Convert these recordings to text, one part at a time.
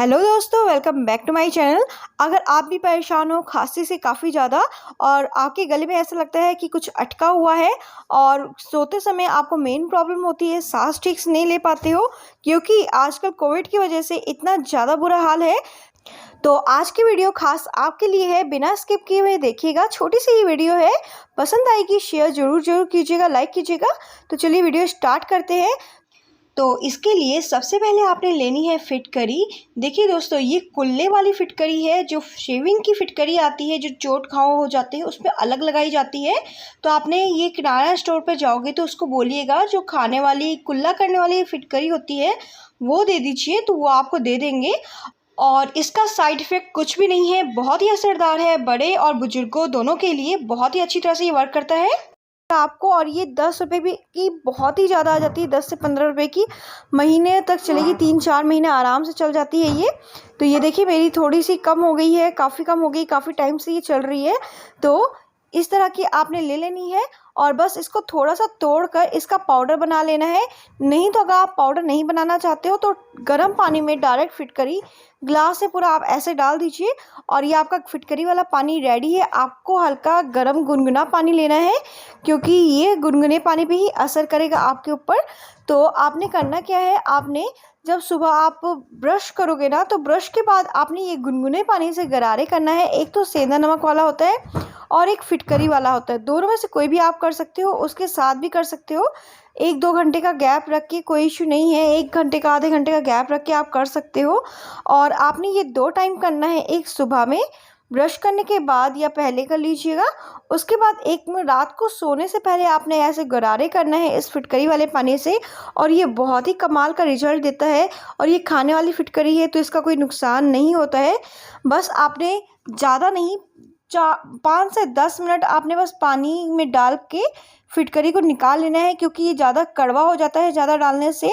Hello दोस्तों, welcome back to my channel. अगर आप भी परेशान हो खांसी से काफ़ी ज़्यादा और आपके गले में ऐसा लगता है कि कुछ अटका हुआ है और सोते समय आपको मेन प्रॉब्लम होती है सांस ठीक से नहीं ले पाते हो, क्योंकि आजकल कोविड की वजह से इतना ज़्यादा बुरा हाल है। तो आज की वीडियो खास आपके लिए है, बिना स्किप किए हुए देखिएगा। छोटी सी ये वीडियो है, पसंद आएगी शेयर ज़रूर कीजिएगा, लाइक कीजिएगा। तो चलिए वीडियो स्टार्ट करते हैं। तो इसके लिए सबसे पहले आपने लेनी है फिटकरी। देखिए दोस्तों, ये कुल्ले वाली फिटकरी है, जो शेविंग की फिटकरी आती है, जो चोट घाव हो जाते हैं उसमें अलग लगाई जाती है। तो आपने ये किराना स्टोर पर जाओगे तो उसको बोलिएगा जो खाने वाली कुल्ला करने वाली फिटकरी होती है वो दे दीजिए, तो वो आपको दे देंगे। और इसका साइड इफ़ेक्ट कुछ भी नहीं है, बहुत ही असरदार है, बड़े और बुजुर्गों दोनों के लिए बहुत ही अच्छी तरह से ये वर्क करता है आपको। और ये 10 रुपये भी की बहुत ही ज़्यादा आ जाती है, 10 से 15 रुपये की महीने तक चलेगी, 3-4 महीने आराम से चल जाती है ये। तो ये देखिए मेरी थोड़ी सी कम हो गई है, काफ़ी कम हो गई, काफ़ी टाइम से ये चल रही है। तो इस तरह की आपने ले लेनी है और बस इसको थोड़ा सा तोड़कर इसका पाउडर बना लेना है। नहीं तो अगर आप पाउडर नहीं बनाना चाहते हो तो गर्म पानी में डायरेक्ट फिटकरी ग्लास से पूरा आप ऐसे डाल दीजिए और ये आपका फिटकरी वाला पानी रेडी है। आपको हल्का गर्म गुनगुना पानी लेना है, क्योंकि ये गुनगुने पानी पे ही असर करेगा आपके ऊपर। तो आपने करना क्या है, आपने जब सुबह आप ब्रश करोगे ना, तो ब्रश के बाद आपने ये गुनगुने पानी से गरारे करना है। एक तो सेंधा नमक वाला होता है और एक फिटकरी वाला होता है, दोनों में से कोई भी आप कर सकते हो, उसके साथ भी कर सकते हो। 1-2 घंटे का गैप रख के कोई इशू नहीं है, 1 घंटे का आधे घंटे का गैप रख के आप कर सकते हो। और आपने ये 2 टाइम करना है, एक सुबह में ब्रश करने के बाद या पहले कर लीजिएगा, उसके बाद एक में रात को सोने से पहले आपने ऐसे गरारे करना है इस फिटकरी वाले पानी से। और ये बहुत ही कमाल का रिजल्ट देता है और ये खाने वाली फिटकरी है तो इसका कोई नुकसान नहीं होता है। बस आपने ज़्यादा नहीं, 5 से 10 मिनट आपने बस पानी में डाल के फिटकरी को निकाल लेना है, क्योंकि ये ज़्यादा कड़वा हो जाता है ज़्यादा डालने से।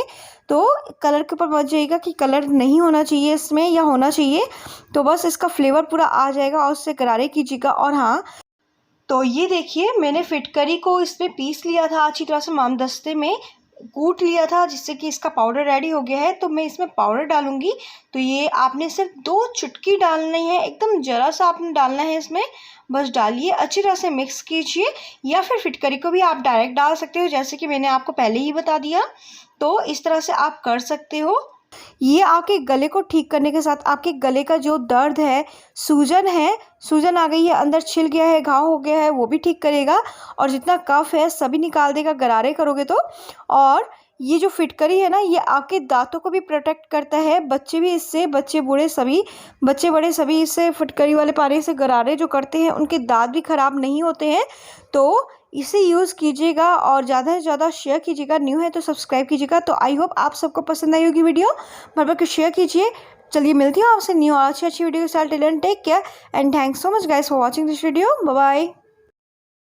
तो कलर के ऊपर मत जाइएगा कि कलर नहीं होना चाहिए इसमें या होना चाहिए, तो बस इसका फ्लेवर पूरा आ जाएगा और उससे गरारे कीजिएगा। और हाँ, तो ये देखिए मैंने फिटकरी को इसमें पीस लिया था अच्छी तरह से, मामदस्ते में कूट लिया था, जिससे कि इसका पाउडर रेडी हो गया है। तो मैं इसमें पाउडर डालूंगी। तो ये आपने सिर्फ 2 चुटकी डालनी है, एकदम ज़रा सा आपने डालना है इसमें। बस डालिए, अच्छी तरह से मिक्स कीजिए, या फिर फिटकरी को भी आप डायरेक्ट डाल सकते हो, जैसे कि मैंने आपको पहले ही बता दिया। तो इस तरह से आप कर सकते हो। ये आपके गले को ठीक करने के साथ आपके गले का जो दर्द है, सूजन आ गई है, अंदर छिल गया है, घाव हो गया है, वो भी ठीक करेगा। और जितना कफ है सभी निकाल देगा गरारे करोगे तो। और ये जो फिटकरी है ना, ये आपके दांतों को भी प्रोटेक्ट करता है। बच्चे भी इससे, बच्चे बड़े सभी इससे फिटकरी वाले पानी से गरारे जो करते हैं उनके दांत भी ख़राब नहीं होते हैं। तो इसे यूज़ कीजिएगा और ज़्यादा से ज़्यादा शेयर कीजिएगा। न्यू है तो सब्सक्राइब कीजिएगा। तो आई होप आप सबको पसंद आई होगी वीडियो, भर के शेयर कीजिए। चलिए मिलती हूँ आपसे न्यू अच्छी वीडियो के साथ। Till then take care and thanks so much guys for watching this video. Bye bye.